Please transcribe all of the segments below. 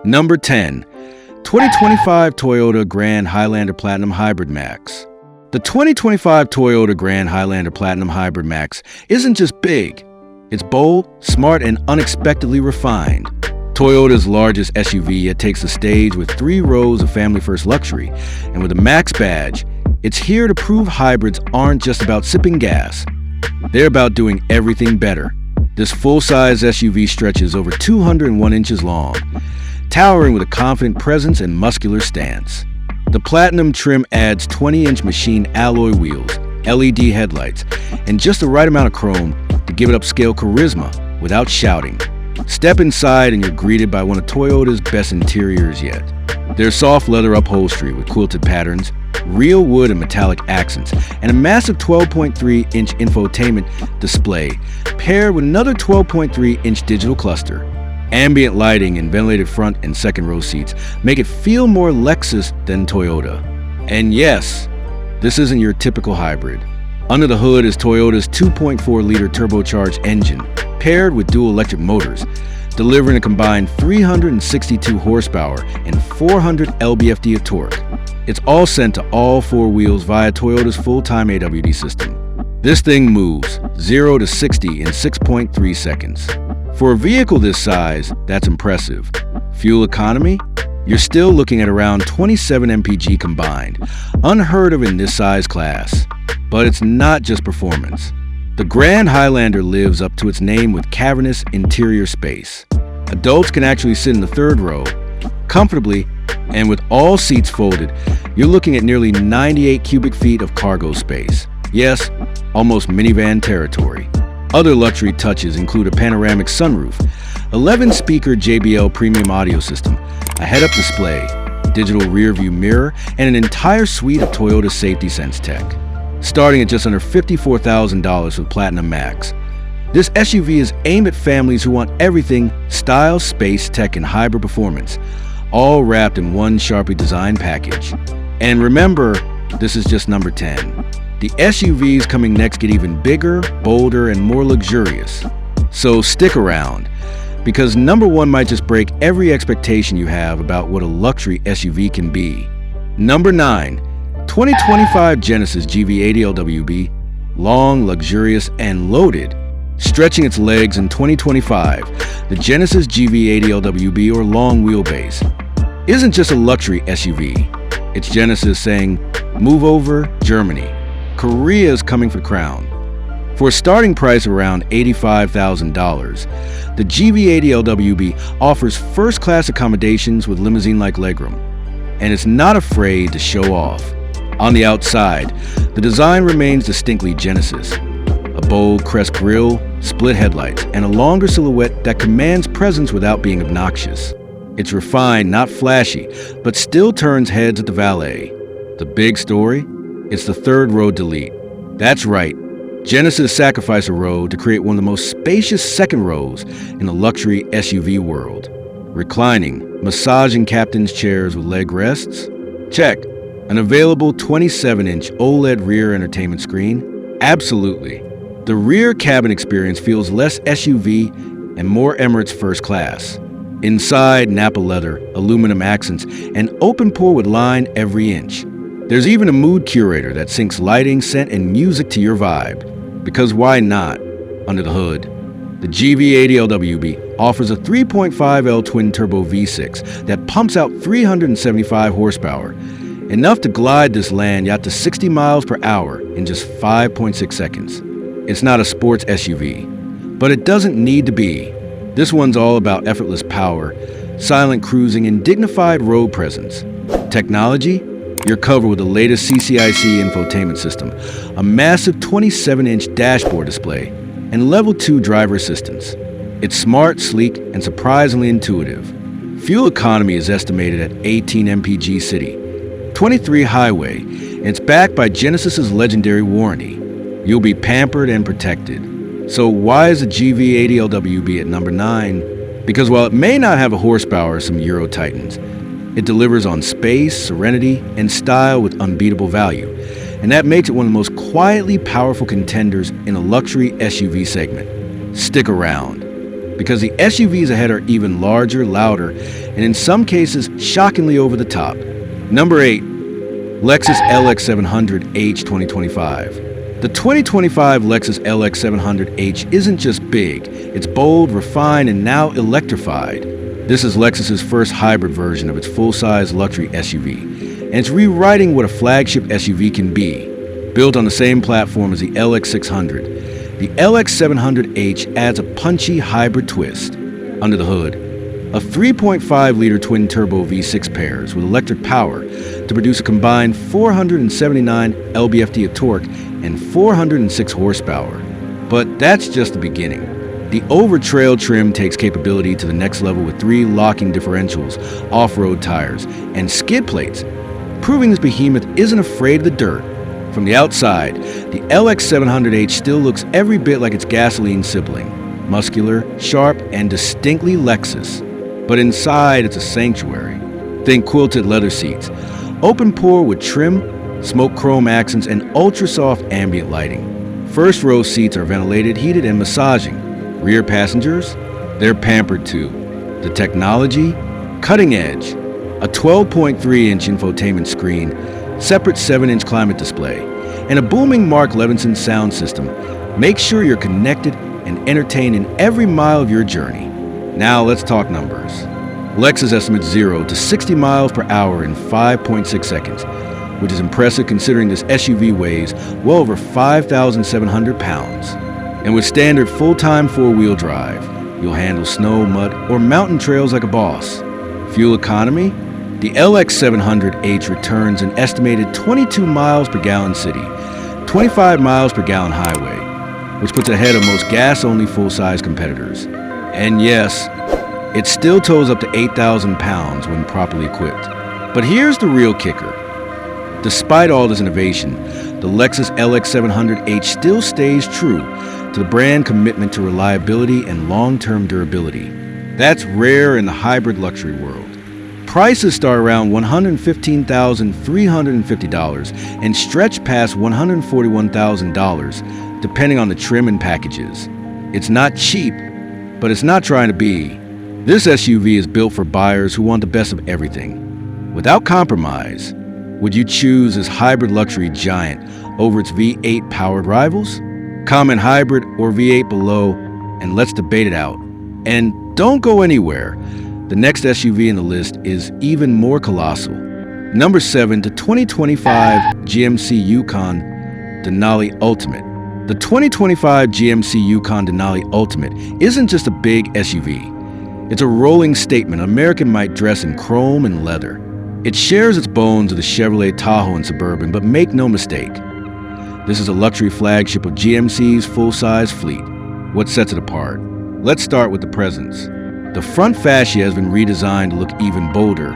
Number 10. 2025 Toyota Grand Highlander Platinum Hybrid Max. The 2025 Toyota Grand Highlander Platinum Hybrid Max isn't just big. It's bold, smart, and unexpectedly refined. Toyota's largest SUV yet takes the stage with 3 rows of family-first luxury, and with a Max badge, it's here to prove hybrids aren't just about sipping gas. They're about doing everything better. This full-size SUV stretches over 201 inches long, towering with a confident presence and muscular stance. The Platinum trim adds 20-inch machined alloy wheels, LED headlights, and just the right amount of chrome to give it upscale charisma without shouting. Step inside and you're greeted by one of Toyota's best interiors yet. There's soft leather upholstery with quilted patterns, real wood and metallic accents, and a massive 12.3-inch infotainment display paired with another 12.3-inch digital cluster. Ambient lighting and ventilated front and second row seats make it feel more Lexus than Toyota. And yes, this isn't your typical hybrid. Under the hood is Toyota's 2.4-liter turbocharged engine, paired with dual electric motors, delivering a combined 362 horsepower and 400 lb-ft of torque. It's all sent to all 4 wheels via Toyota's full-time AWD system. This thing moves 0 to 60 in 6.3 seconds. For a vehicle this size, that's impressive. Fuel economy? You're still looking at around 27 mpg combined, unheard of in this size class. But it's not just performance. The Grand Highlander lives up to its name with cavernous interior space. Adults can actually sit in the 3rd row, comfortably, and with all seats folded, you're looking at nearly 98 cubic feet of cargo space. Yes, almost minivan territory. Other luxury touches include a panoramic sunroof, 11-speaker JBL premium audio system, a head-up display, digital rear-view mirror, and an entire suite of Toyota Safety Sense tech. Starting at just under $54,000 with Platinum Max. This SUV is aimed at families who want everything style, space, tech, and hybrid performance, all wrapped in one sharply designed package. And remember, this is just number 10. The SUVs coming next get even bigger, bolder, and more luxurious. So stick around, because number 1 might just break every expectation you have about what a luxury SUV can be. Number 9. 2025 Genesis GV80 LWB, long, luxurious, and loaded. Stretching its legs in 2025, the Genesis GV80 LWB, or long wheelbase, isn't just a luxury SUV. It's Genesis saying, move over, Germany. Korea is coming for the crown. For a starting price of around $85,000, the GV80 LWB offers first-class accommodations with limousine-like legroom, and it's not afraid to show off. On the outside, the design remains distinctly Genesis. A bold crest grille, split headlights, and a longer silhouette that commands presence without being obnoxious. It's refined, not flashy, but still turns heads at the valet. The big story? It's the 3rd row delete. That's right, Genesis sacrificed a row to create one of the most spacious 2nd rows in the luxury SUV world. Reclining, massaging captain's chairs with leg rests? Check. An available 27-inch OLED rear entertainment screen? Absolutely. The rear cabin experience feels less SUV and more Emirates first class. Inside, Napa leather, aluminum accents, and open pour would line every inch. There's even a mood curator that syncs lighting, scent, and music to your vibe. Because why not? Under the hood, the GV80 LWB offers a 3.5L twin-turbo V6 that pumps out 375 horsepower, enough to glide this land yacht to 60 miles per hour in just 5.6 seconds. It's not a sports SUV, but it doesn't need to be. This one's all about effortless power, silent cruising, and dignified road presence. Technology? You're covered with the latest CCIC infotainment system, a massive 27-inch dashboard display, and level 2 driver assistance. It's smart, sleek, and surprisingly intuitive. Fuel economy is estimated at 18 mpg city, 23 highway, and it's backed by Genesis's legendary warranty. You'll be pampered and protected. So why is the GV80 LWB at number 9? Because while it may not have a horsepower of some Euro Titans, it delivers on space, serenity, and style with unbeatable value, and that makes it one of the most quietly powerful contenders in a luxury SUV segment. Stick around. because the SUVs ahead are even larger, louder, and in some cases, shockingly over the top. Number 8. Lexus LX 700H 2025. The 2025 Lexus LX 700H isn't just big, it's bold, refined, and now electrified. This is Lexus's first hybrid version of its full-size luxury SUV, and it's rewriting what a flagship SUV can be. Built on the same platform as the LX 600, the LX 700H adds a punchy hybrid twist. Under the hood, a 3.5-liter twin-turbo V6 pairs with electric power to produce a combined 479 lb-ft of torque and 406 horsepower. But that's just the beginning. The over-trail trim takes capability to the next level with 3 locking differentials, off-road tires, and skid plates, proving this behemoth isn't afraid of the dirt. From the outside, the LX 700H still looks every bit like its gasoline sibling, muscular, sharp, and distinctly Lexus. But inside, it's a sanctuary. Think quilted leather seats, open pour with trim, smoke chrome accents, and ultra-soft ambient lighting. First row seats are ventilated, heated, and massaging. Rear passengers, they're pampered too. The technology, cutting edge. A 12.3-inch infotainment screen, separate 7-inch climate display, and a booming Mark Levinson sound system. Make sure you're connected and entertained in every mile of your journey. Now let's talk numbers. Lexus estimates 0 to 60 miles per hour in 5.6 seconds, which is impressive considering this SUV weighs well over 5,700 pounds. And with standard full-time 4-wheel drive, you'll handle snow, mud, or mountain trails like a boss. Fuel economy? The LX 700H returns an estimated 22 miles per gallon city, 25 miles per gallon highway, which puts ahead of most gas-only full-size competitors. And yes, it still tows up to 8,000 pounds when properly equipped. But here's the real kicker. Despite all this innovation, the Lexus LX 700H still stays true to the brand commitment to reliability and long-term durability. That's rare in the hybrid luxury world. Prices start around $115,350 and stretch past $141,000, depending on the trim and packages. It's not cheap, but it's not trying to be. This SUV is built for buyers who want the best of everything. Without compromise, would you choose this hybrid luxury giant over its V8 powered rivals? Comment hybrid or V8 below, and let's debate it out. And don't go anywhere. The next SUV in the list is even more colossal. Number 7, the 2025 GMC Yukon Denali Ultimate. The 2025 GMC Yukon Denali Ultimate isn't just a big SUV. It's a rolling statement American might dress in chrome and leather. It shares its bones with the Chevrolet Tahoe and Suburban, but make no mistake, this is a luxury flagship of GMC's full-size fleet. What sets it apart? Let's start with the presence. The front fascia has been redesigned to look even bolder.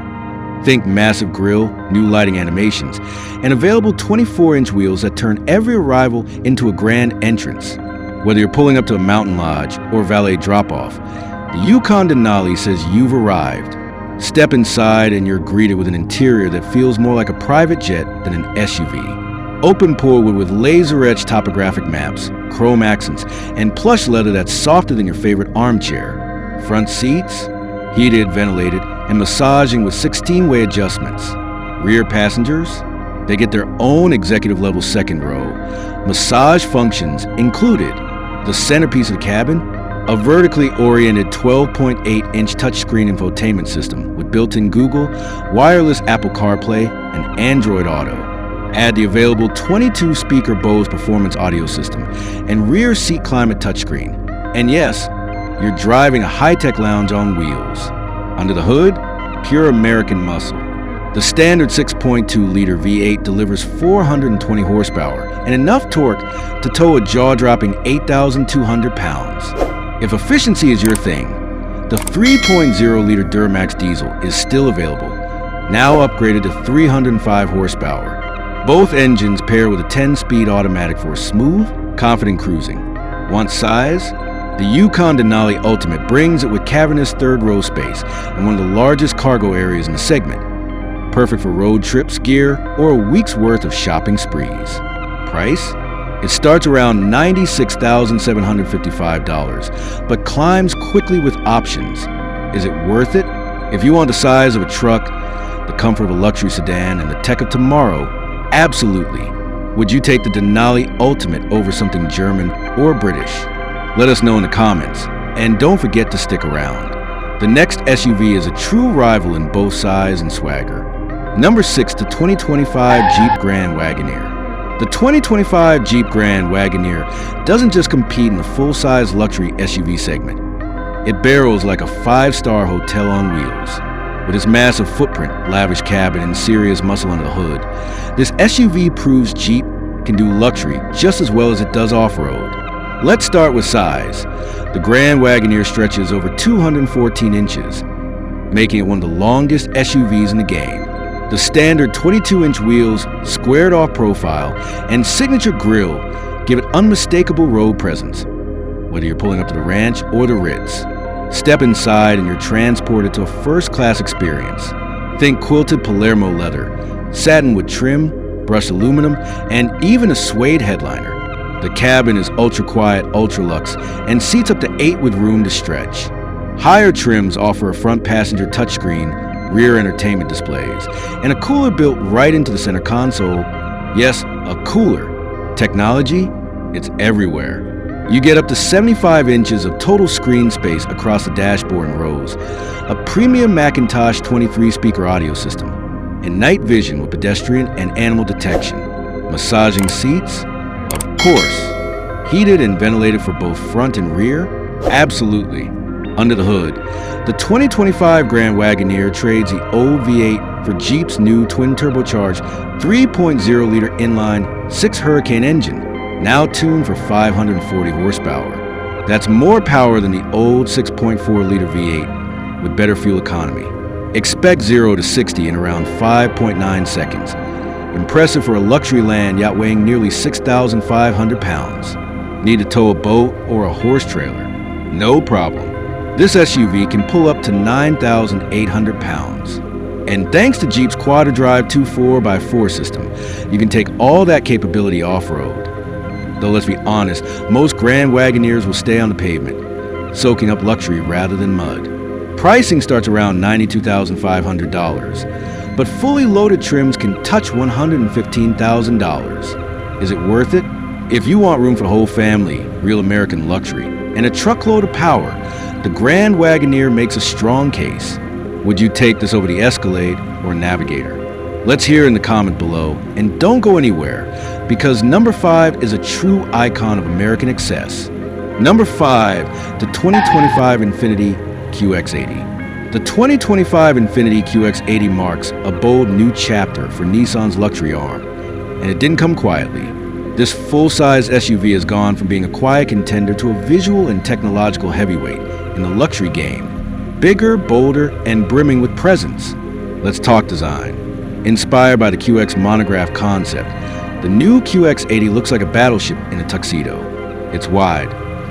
Think massive grille, new lighting animations, and available 24-inch wheels that turn every arrival into a grand entrance. Whether you're pulling up to a mountain lodge or valet drop-off, the Yukon Denali says you've arrived. Step inside and you're greeted with an interior that feels more like a private jet than an SUV. Open pullwood with laser-etched topographic maps, chrome accents, and plush leather that's softer than your favorite armchair. Front seats, heated, ventilated, and massaging with 16-way adjustments. Rear passengers, they get their own executive-level second row. Massage functions included the centerpiece of the cabin, a vertically oriented 12.8-inch touchscreen infotainment system with built-in Google, wireless Apple CarPlay, and Android Auto. Add the available 22-speaker Bose performance audio system and rear seat climate touchscreen. And yes, you're driving a high-tech lounge on wheels. Under the hood, pure American muscle. The standard 6.2-liter V8 delivers 420 horsepower and enough torque to tow a jaw-dropping 8,200 pounds. If efficiency is your thing, the 3.0-liter Duramax diesel is still available, now upgraded to 305 horsepower. Both engines pair with a 10-speed automatic for smooth, confident cruising. Want size? The Yukon Denali Ultimate brings it with cavernous third-row space and one of the largest cargo areas in the segment. Perfect for road trips, gear, or a week's worth of shopping sprees. Price? It starts around $96,755, but climbs quickly with options. Is it worth it? If you want the size of a truck, the comfort of a luxury sedan, and the tech of tomorrow, absolutely. Would you take the Denali Ultimate over something German or British? Let us know in the comments, and don't forget to stick around. The next SUV is a true rival in both size and swagger. Number 6, the 2025 Jeep Grand Wagoneer. The 2025 Jeep Grand Wagoneer doesn't just compete in the full-size luxury SUV segment. It barrels like a 5-star hotel on wheels. With its massive footprint, lavish cabin, and serious muscle under the hood, this SUV proves Jeep can do luxury just as well as it does off-road. Let's start with size. The Grand Wagoneer stretches over 214 inches, making it one of the longest SUVs in the game. The standard 22-inch wheels, squared-off profile, and signature grille give it unmistakable road presence, whether you're pulling up to the ranch or the Ritz. Step inside and you're transported to a first-class experience. Think quilted Palermo leather, satin with trim, brushed aluminum, and even a suede headliner. The cabin is ultra-quiet, ultra-luxe, and seats up to 8 with room to stretch. Higher trims offer a front passenger touchscreen, rear entertainment displays, and a cooler built right into the center console. Yes, a cooler. Technology? It's everywhere. You get up to 75 inches of total screen space across the dashboard and rows, a premium Macintosh 23-speaker audio system, and night vision with pedestrian and animal detection. Massaging seats? Of course. Heated and ventilated for both front and rear? Absolutely. Under the hood, the 2025 Grand Wagoneer trades the old V8 for Jeep's new twin-turbocharged 3.0-liter inline 6 Hurricane engine, now tuned for 540 horsepower. That's more power than the old 6.4-liter V8 with better fuel economy. Expect 0 to 60 in around 5.9 seconds. Impressive for a luxury land yacht weighing nearly 6,500 pounds. Need to tow a boat or a horse trailer? No problem. This SUV can pull up to 9,800 pounds. And thanks to Jeep's Quadra-Drive 2.4x4 system, you can take all that capability off-road. Though let's be honest, most Grand Wagoneers will stay on the pavement, soaking up luxury rather than mud. Pricing starts around $92,500, but fully loaded trims can touch $115,000. Is it worth it? If you want room for the whole family, real American luxury, and a truckload of power, the Grand Wagoneer makes a strong case. Would you take this over the Escalade or Navigator? Let's hear in the comment below, and don't go anywhere, because number 5 is a true icon of American excess. Number 5, the 2025 Infiniti QX80. The 2025 Infiniti QX80 marks a bold new chapter for Nissan's luxury arm, and it didn't come quietly. This full-size SUV has gone from being a quiet contender to a visual and technological heavyweight in the luxury game. Bigger, bolder, and brimming with presence. Let's talk design. Inspired by the QX monograph concept, the new QX80 looks like a battleship in a tuxedo. It's wide,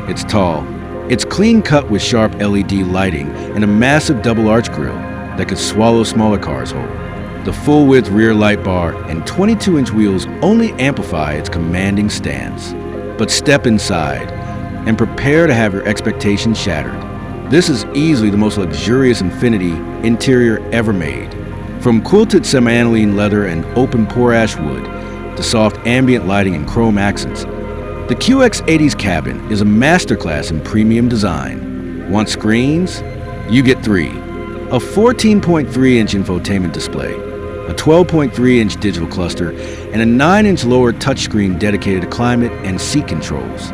it's tall, it's clean-cut with sharp LED lighting and a massive double-arch grille that could swallow smaller cars whole. The full-width rear light bar and 22-inch wheels only amplify its commanding stance. But step inside and prepare to have your expectations shattered. This is easily the most luxurious Infiniti interior ever made. From quilted semi-aniline leather and open pore ash wood to soft ambient lighting and chrome accents, the QX80's cabin is a masterclass in premium design. Want screens? You get 3. A 14.3-inch infotainment display, a 12.3-inch digital cluster, and a 9-inch lower touchscreen dedicated to climate and seat controls.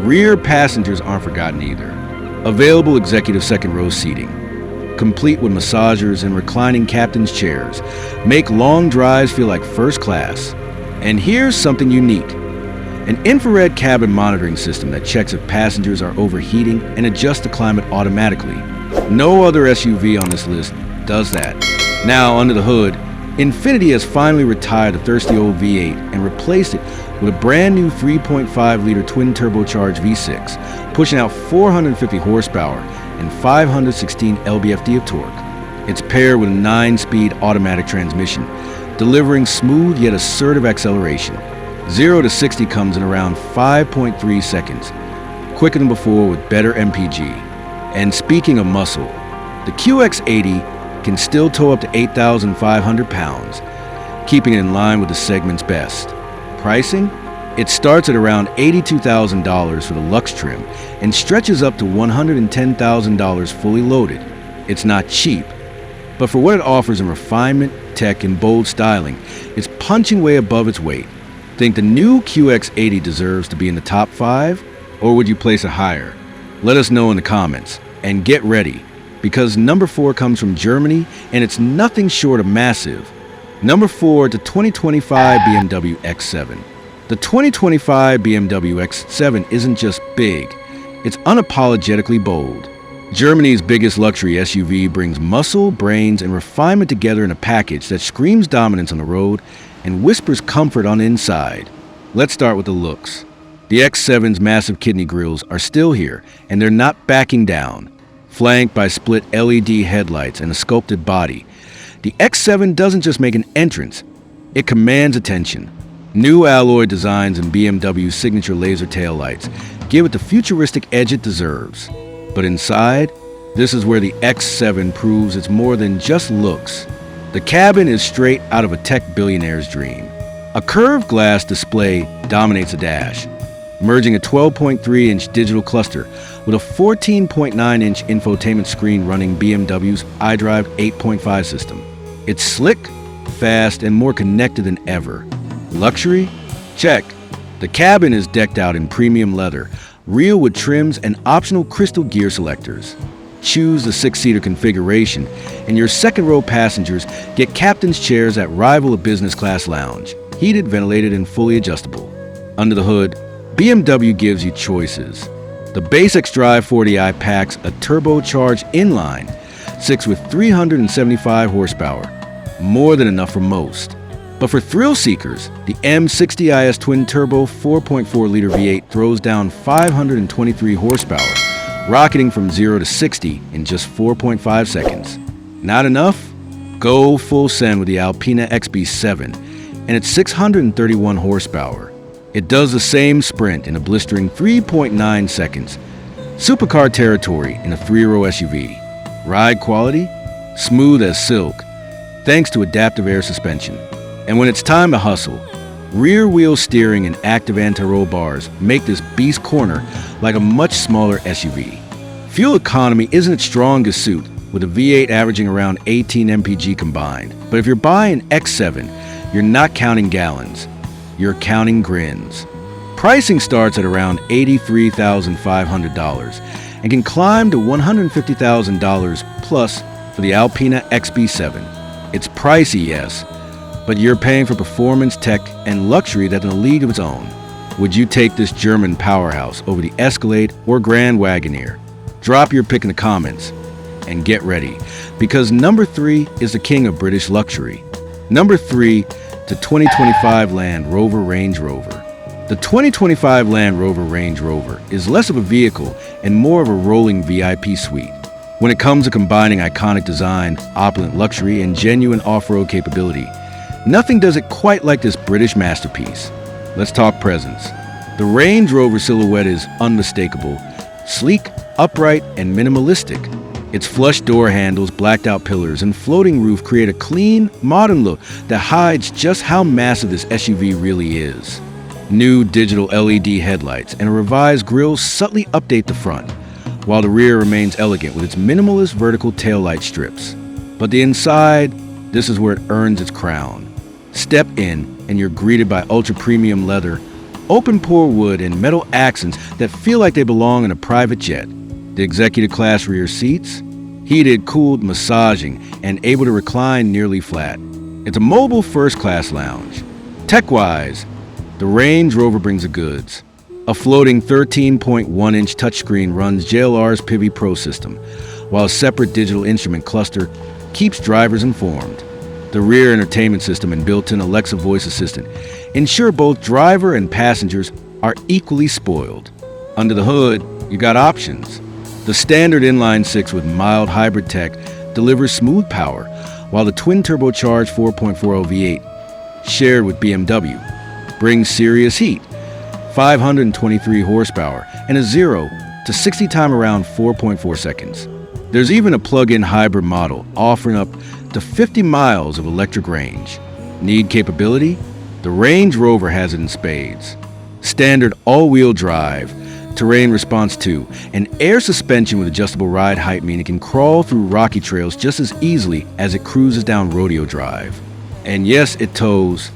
Rear passengers aren't forgotten either. Available executive second-row seating, complete with massagers and reclining captain's chairs, make long drives feel like first class. And here's something unique. An infrared cabin monitoring system that checks if passengers are overheating and adjusts the climate automatically. No other SUV on this list does that. Now, under the hood, Infiniti has finally retired the thirsty old V8 and replaced it with a brand new 3.5-liter twin-turbocharged V6, pushing out 450 horsepower and 516 lb-ft of torque. It's paired with a 9-speed automatic transmission, delivering smooth yet assertive acceleration. 0 to 60 comes in around 5.3 seconds, quicker than before with better MPG. And speaking of muscle, the QX80 can still tow up to 8,500 pounds, keeping it in line with the segment's best. Pricing? It starts at around $82,000 for the Lux trim and stretches up to $110,000 fully loaded. It's not cheap, but for what it offers in refinement, tech, and bold styling, it's punching way above its weight. Think the new QX80 deserves to be in the top 5, or would you place it higher? Let us know in the comments, and get ready, because number 4 comes from Germany, and it's nothing short of massive. Number 4, the 2025 BMW X7. The 2025 BMW X7 isn't just big, it's unapologetically bold. Germany's biggest luxury SUV brings muscle, brains, and refinement together in a package that screams dominance on the road and whispers comfort on the inside. Let's start with the looks. The X7's massive kidney grills are still here, and they're not backing down. Flanked by split LED headlights and a sculpted body, the X7 doesn't just make an entrance, it commands attention. New alloy designs and BMW's signature laser taillights give it the futuristic edge it deserves. But inside, this is where the X7 proves it's more than just looks. The cabin is straight out of a tech billionaire's dream. A curved glass display dominates the dash, merging a 12.3-inch digital cluster with a 14.9-inch infotainment screen running BMW's iDrive 8.5 system. It's slick, fast, and more connected than ever. Luxury? Check. The cabin is decked out in premium leather, real with trims and optional crystal gear selectors. Choose the 6-seater configuration, and your second-row passengers get captain's chairs that rival a business class lounge, heated, ventilated, and fully adjustable. Under the hood, BMW gives you choices. The base xDrive 40i packs a turbocharged inline 6 with 375 horsepower, more than enough for most. But for thrill seekers, the M60IS twin-turbo 4.4-liter V8 throws down 523 horsepower, rocketing from 0 to 60 in just 4.5 seconds. Not enough? Go full send with the Alpina XB7 and its 631 horsepower. It does the same sprint in a blistering 3.9 seconds. Supercar territory in a 3-row SUV. Ride quality? Smooth as silk, thanks to adaptive air suspension. And when it's time to hustle, rear-wheel steering and active anti-roll bars make this beast corner like a much smaller SUV. Fuel economy isn't its strongest suit, with a V8 averaging around 18 mpg combined. But if you're buying X7, you're not counting gallons, you're counting grins. Pricing starts at around $83,500 and can climb to $150,000 plus for the Alpina XB7. It's pricey, yes, but you're paying for performance, tech, and luxury that's in a league of its own. Would you take this German powerhouse over the Escalade or Grand Wagoneer? Drop your pick in the comments and get ready, because number 3 is the king of British luxury. Number 3, the 2025 Land Rover Range Rover. The 2025 Land Rover Range Rover is less of a vehicle and more of a rolling VIP suite. When it comes to combining iconic design, opulent luxury, and genuine off-road capability, nothing does it quite like this British masterpiece. Let's talk presence. The Range Rover silhouette is unmistakable, sleek, upright, and minimalistic. Its flush door handles, blacked-out pillars, and floating roof create a clean, modern look that hides just how massive this SUV really is. New digital LED headlights and a revised grille subtly update the front, while the rear remains elegant with its minimalist vertical taillight strips. But the inside, this is where it earns its crown. Step in, and you're greeted by ultra-premium leather, open-pore wood, and metal accents that feel like they belong in a private jet. The executive-class rear seats, heated, cooled, massaging, and able to recline nearly flat. It's a mobile first-class lounge. Tech-wise, the Range Rover brings the goods. A floating 13.1-inch touchscreen runs JLR's Pivi Pro system, while a separate digital instrument cluster keeps drivers informed. The rear entertainment system and built-in Alexa voice assistant ensure both driver and passengers are equally spoiled. Under the hood, you got options. The standard inline-6 with mild hybrid tech delivers smooth power, while the twin-turbocharged 4.40 V8, shared with BMW, brings serious heat, 523 horsepower, and a 0 to 60 time around 4.4 seconds. There's even a plug-in hybrid model offering up to 50 miles of electric range. Need capability? The Range Rover has it in spades. Standard all-wheel drive, terrain response 2, and air suspension with adjustable ride height, meaning it can crawl through rocky trails just as easily as it cruises down rodeo drive. And yes, it tows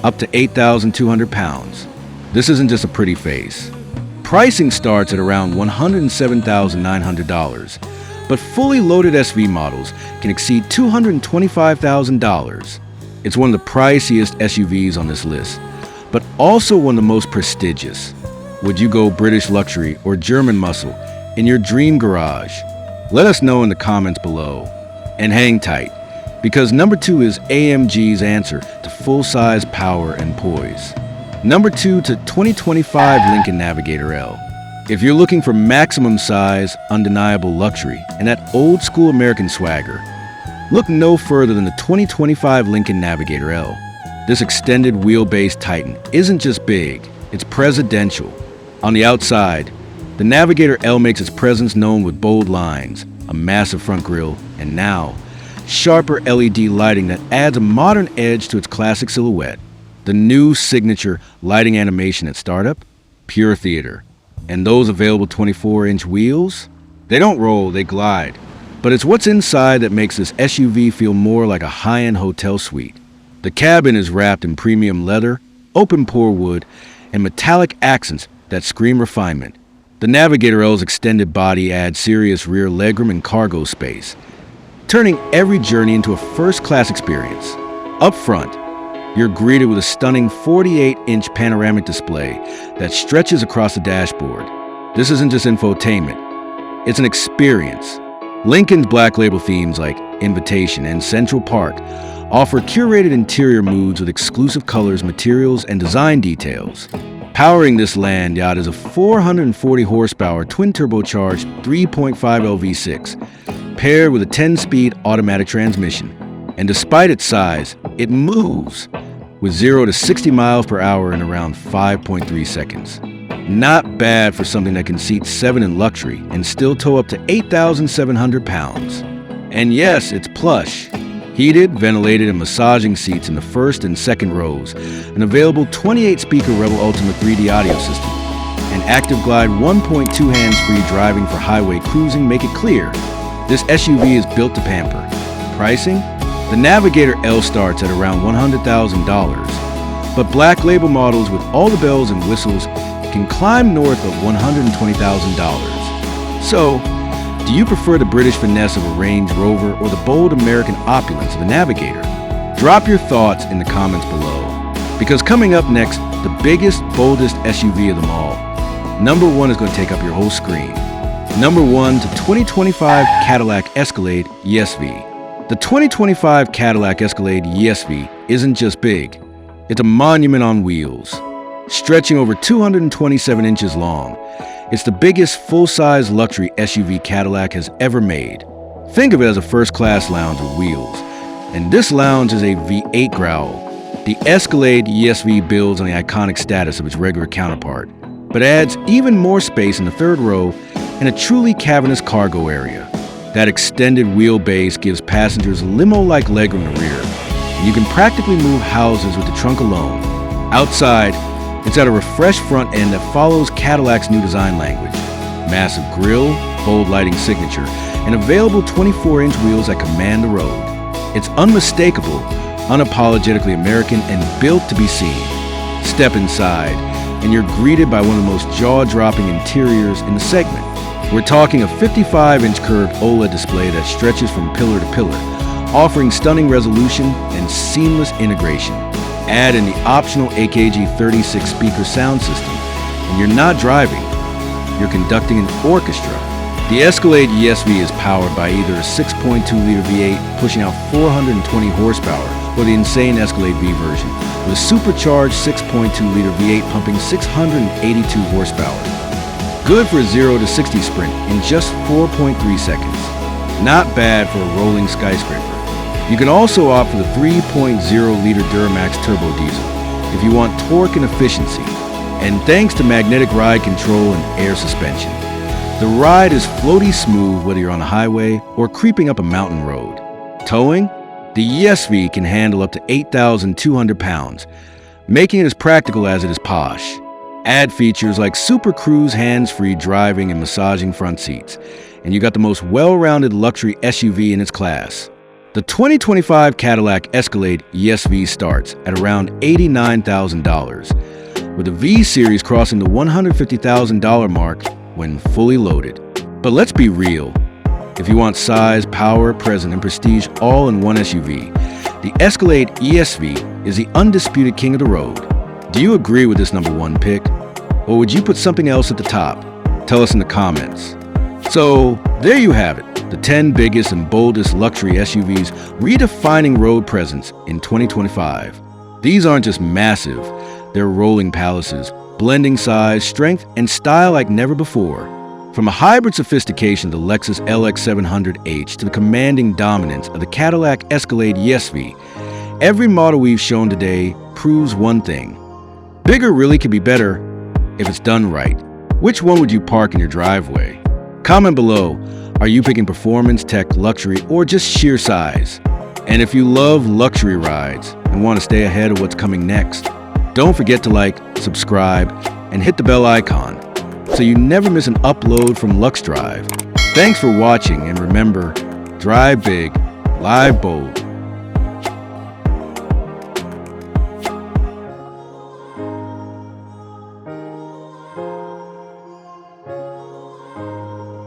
up to 8,200 pounds. This isn't just a pretty face. Pricing starts at around $107,900, but fully loaded SV models can exceed $225,000. It's one of the priciest SUVs on this list, but also one of the most prestigious. Would you go British luxury or German muscle in your dream garage? Let us know in the comments below. And hang tight, because number 2 is AMG's answer to full-size power and poise. Number 2 to 2025 Lincoln Navigator L. If you're looking for maximum size, undeniable luxury, and that old-school American swagger, look no further than the 2025 Lincoln Navigator L. This extended wheelbase titan isn't just big, it's presidential. On the outside, the Navigator L makes its presence known with bold lines, a massive front grille, and now, sharper LED lighting that adds a modern edge to its classic silhouette. The new signature lighting animation at startup, pure theater. And those available 24-inch wheels? They don't roll, they glide. But it's what's inside that makes this SUV feel more like a high-end hotel suite. The cabin is wrapped in premium leather, open-pore wood, and metallic accents that scream refinement. The Navigator L's extended body adds serious rear legroom and cargo space, turning every journey into a first-class experience. Up front, you're greeted with a stunning 48-inch panoramic display that stretches across the dashboard. This isn't just infotainment, it's an experience. Lincoln's black label themes like Invitation and Central Park offer curated interior moods with exclusive colors, materials, and design details. Powering this land yacht is a 440 horsepower twin-turbocharged 3.5 LV6, paired with a 10-speed automatic transmission. And despite its size, it moves with 0 to 60 miles per hour in around 5.3 seconds. Not bad for something that can seat 7 in luxury and still tow up to 8,700 pounds. And yes, it's plush. Heated, ventilated, and massaging seats in the first and second rows, an available 28-speaker Rebel Ultimate 3D audio system, and Active Glide 1.2 hands-free driving for highway cruising make it clear this SUV is built to pamper. Pricing? The Navigator L starts at around $100,000, but black label models with all the bells and whistles can climb north of $120,000. So, do you prefer the British finesse of a Range Rover or the bold American opulence of a Navigator? Drop your thoughts in the comments below, because coming up next, the biggest, boldest SUV of them all. Number 1 is going to take up your whole screen. Number 1 to 2025 Cadillac Escalade ESV. The 2025 Cadillac Escalade ESV isn't just big, it's a monument on wheels. Stretching over 227 inches long, it's the biggest full-size luxury SUV Cadillac has ever made. Think of it as a first-class lounge with wheels. And this lounge is a V8 growl. The Escalade ESV builds on the iconic status of its regular counterpart, but adds even more space in the third row and a truly cavernous cargo area. That extended wheelbase gives passengers limo-like legroom in the rear, and you can practically move houses with the trunk alone. Outside, it's got a refreshed front end that follows Cadillac's new design language. Massive grille, bold lighting signature, and available 24-inch wheels that command the road. It's unmistakable, unapologetically American, and built to be seen. Step inside, and you're greeted by one of the most jaw-dropping interiors in the segment. We're talking a 55-inch curved OLED display that stretches from pillar to pillar, offering stunning resolution and seamless integration. Add in the optional AKG 36-speaker sound system, and you're not driving, you're conducting an orchestra. The Escalade ESV is powered by either a 6.2-liter V8 pushing out 420 horsepower, or the insane Escalade V version, with a supercharged 6.2-liter V8 pumping 682 horsepower. Good for a 0 to 60 sprint in just 4.3 seconds. Not bad for a rolling skyscraper. You can also opt for the 3.0-liter Duramax turbo diesel, if you want torque and efficiency. And thanks to magnetic ride control and air suspension, the ride is floaty smooth whether you're on a highway or creeping up a mountain road. Towing? The ESV can handle up to 8,200 pounds, making it as practical as it is posh. Add features like Super Cruise hands-free driving and massaging front seats, and you got the most well-rounded luxury SUV in its class. The 2025 Cadillac Escalade ESV starts at around $89,000, with the V-Series crossing the $150,000 mark when fully loaded. But let's be real. If you want size, power, presence, and prestige all in one SUV, the Escalade ESV is the undisputed king of the road. Do you agree with this number one pick? Or would you put something else at the top? Tell us in the comments. So, there you have it, the 10 biggest and boldest luxury SUVs redefining road presence in 2025. These aren't just massive, they're rolling palaces, blending size, strength, and style like never before. From a hybrid sophistication of the Lexus LX 700H to the commanding dominance of the Cadillac Escalade ESV, every model we've shown today proves one thing. Bigger really could be better if it's done right. Which one would you park in your driveway? Comment below, are you picking performance, tech, luxury, or just sheer size? And if you love luxury rides and want to stay ahead of what's coming next, don't forget to like, subscribe, and hit the bell icon so you never miss an upload from Lux Drive. Thanks for watching, and remember, drive big, live bold,